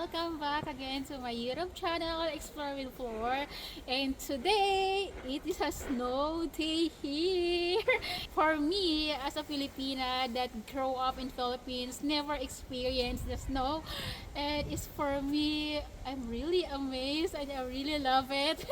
welcome back again to my YouTube channel, Explore with Floor. And today, it is a snow day here. For me, as a Filipina that grew up in Philippines, never experienced the snow. And it's for me, I'm really amazed and I really love it.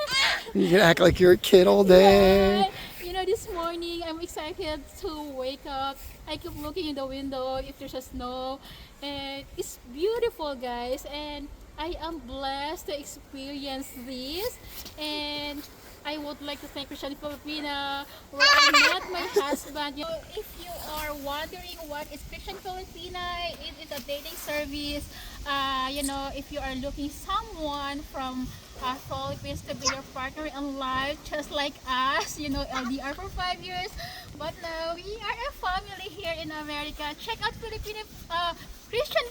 You can act like you're a kid all day. Yeah, this morning I'm excited to wake up. I keep looking in the window if there's a snow, and it's beautiful, guys. And I am blessed to experience this. And I would like to thank Christian Filipina, where I met my husband. If you are wondering what is Christian Filipina, it is a dating service. If you are looking someone from Philippines to be your partner in life, just like us, LDR for 5 years. But now we are a family here in America. Check out Christian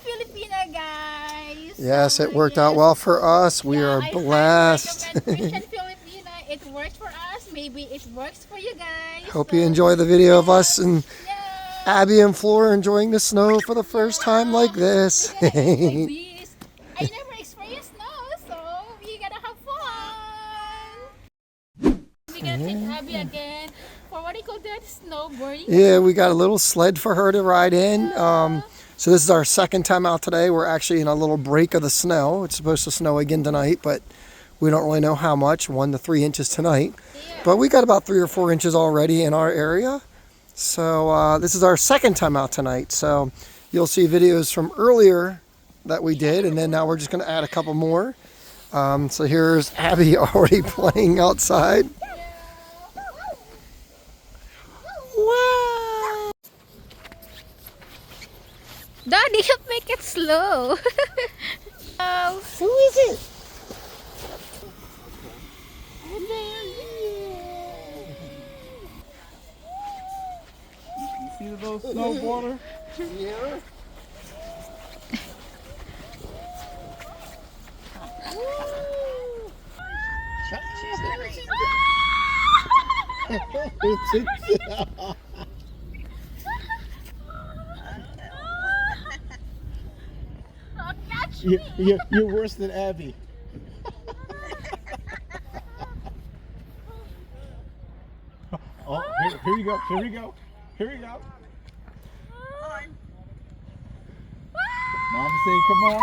Filipina, guys. Yes, it worked out well for us. We are I blessed. highly recommend Christian Filipina. It works for us. Maybe it works for you guys. Hope you enjoy the video of us and Yeah. Abby and Flora enjoying the snow for the first time like this. We're gonna enjoy this. I never experienced snow, so we gotta have fun. We're gonna take Abby again for what do you call that? Snowboarding. Yeah, we got a little sled for her to ride in. So this is our second time out today. We're actually in a little break of the snow. It's supposed to snow again tonight, but we don't really know how much, 1 to 3 inches tonight. Yeah. But we got about 3 or 4 inches already in our area. So this is our second time out tonight. So you'll see videos from earlier that we did, and then now we're just going to add a couple more. So here's Abby already playing outside. Wow! Daddy, you make it slow. Who is it? See the little snowboarder? Yeah. You're worse than Abby. Oh, here we go. Here we go. Here we go. Mama say, come on.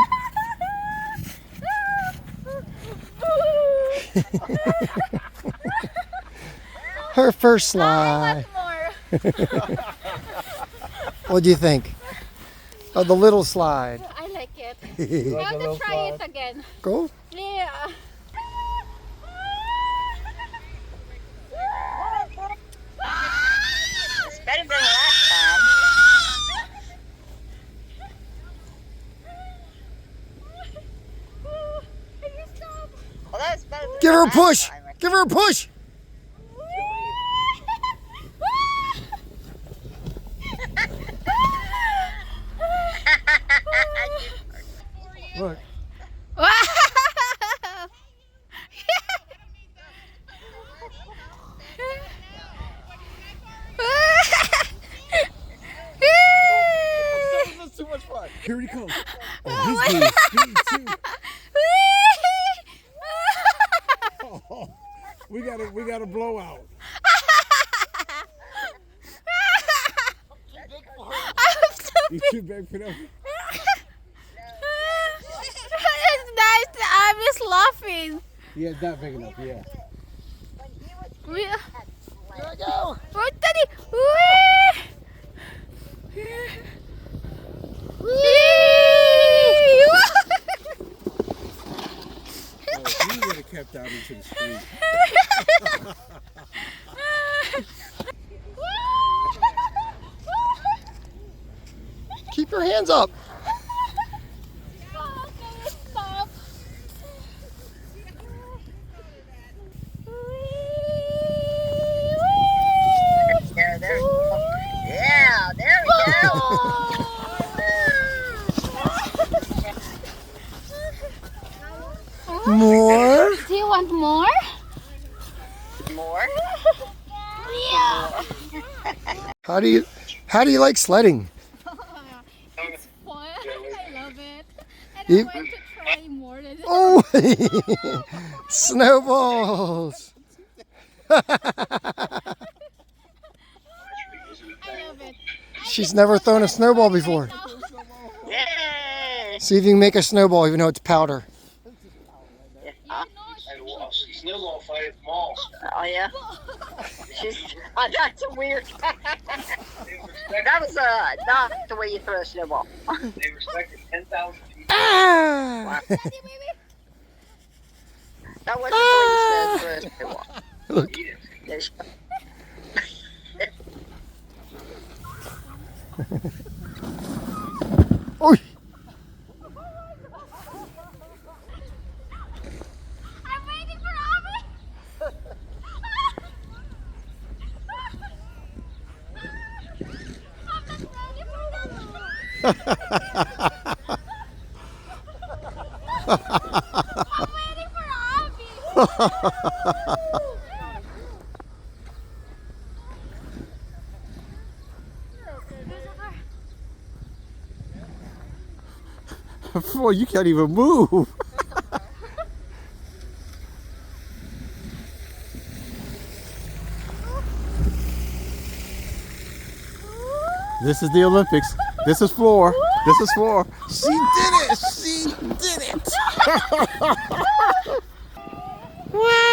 Her first slide. What do you think? Oh, the little slide. I like it. Like I a want little to try slide? it again. Go. Yeah. It's better than last time. Well, that's better than Give her a last push. time. Give her a push. Look. Wow! That's too much fun. Here he comes. Oh, he's doing speed too. Oh, we got a blowout. You too big for them. It's nice that I was laughing. Yeah, it's not big enough. Yeah. Here we go. What did he? Oh, he would have kept out into the street. Keep your hands up. Stop. There we go. Yeah, there we go. More. Do you want more? More? Yeah. How do you like sledding? It's fun. I love it. And You- I want to try Oh, snowballs. I love it. She's never thrown a snowball before. Yay! See if you can make a snowball even though it's powder. Snowball fight at the mall. Oh yeah. That's a weird. That was not the way you throw a snowball. They respected 10,000 people. Ah! That wasn't the way you throw a snowball. Look. There's- Oy. I'm waiting for Abby. I'm not ready for that. I'm waiting for Abby. Boy, you can't even move. This is the Olympics. This is floor. This is floor. She did it. She did it. Wow.